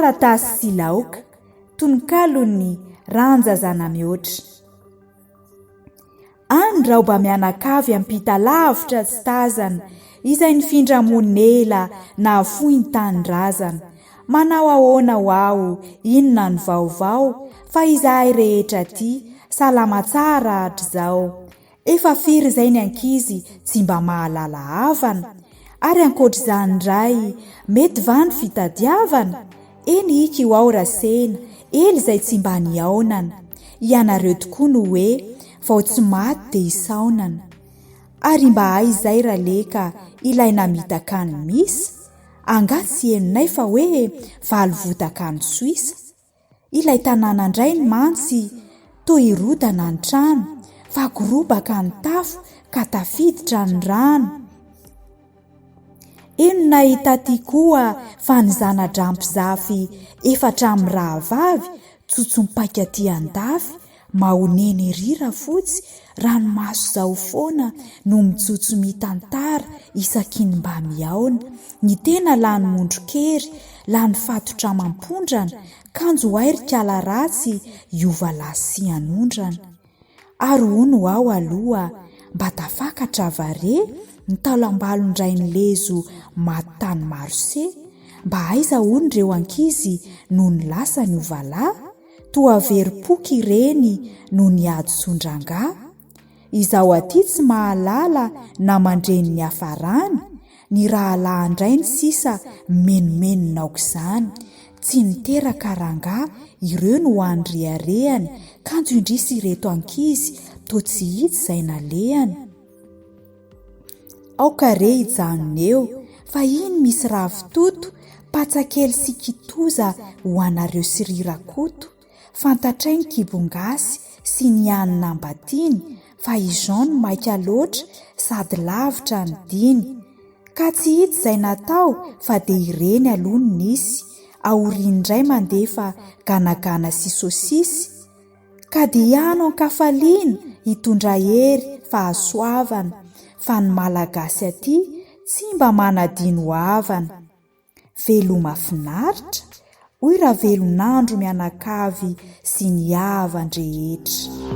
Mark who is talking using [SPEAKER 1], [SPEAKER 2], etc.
[SPEAKER 1] taratasy sy laoka, tononkalon'ny Randja Zanamihoatra. Any raoba mianakavy ampita lavitra tsy tazana, izay nifindra monela na fohy ny tanindrazana. Manao ahoana ho aho, inona ny vaovao, fa izahay rehetra ty salama tsara hatr'izao. Efa firy izay ny ankizy tsy mba mahalala havana, ary ankoatr'izany indray mety va ny fitadiavana? Eny iky ho ao rasena, ely izay tsy mba niaonana. Ianareo tokoa no hoe vao tsy maty dia isaonana. Ary mba izay raleka ilaina mitaka ny misa, anga tsy henonay fa hoe valivotaka ny Soisa. Ilay tanàna indray ny mantsy toy irodana ny trano, vakorobaka ny tafo ka tafiditra ny rano. Enona hitaty koa fa ny zana-drampizafy efatra amin'ny rahavavy tsotsompaika aty an-dafy, mahoneny rira fotsy, ranomaso zao foana no mitsotso mitantara isaky ny mba miaona. Ny tena lany mondrokery, lany fatotra mampondrana, kanjo airikala ratsy, iova lasy anondrana. Ary hono aho aloha mba tafakatra vare, ny talam-balondray ny lezo matany marose, mba aiza hono ireo ankizy no ny lasa ny ovalahy, toa veripoky ireny no ny ady sondrangà. Izaho aty tsy mahalala na mandreny ny hafarany, ny rahalahy indray ny sisa menomenona aok'izany. Tsy niteraka rangà, ireo no andriarehany, kanjo indrisy ireto ankizy toa tsy hitsy izay nalehany. Aokare hijanona eo, fa iny misy ravitoto, patsakely sy kitoza ho anareo sy rirakoto. Fantatray ny kibongasy sy ny anina ambadiny, fa izao no maika loatra sady lavitra ny diny. Ka tsy hitsy izay natao fa dia ireny aloha no nisy, aorian'indray mandefa ganagana sy sosisy. Ka dia ano ankafaliana hitondra hery fahasoavana, fa ny malagasy aty tsy mba manadino havana. Veloma finaritra, hoy ravelonandro mianakavy sy ny havan-drehetra.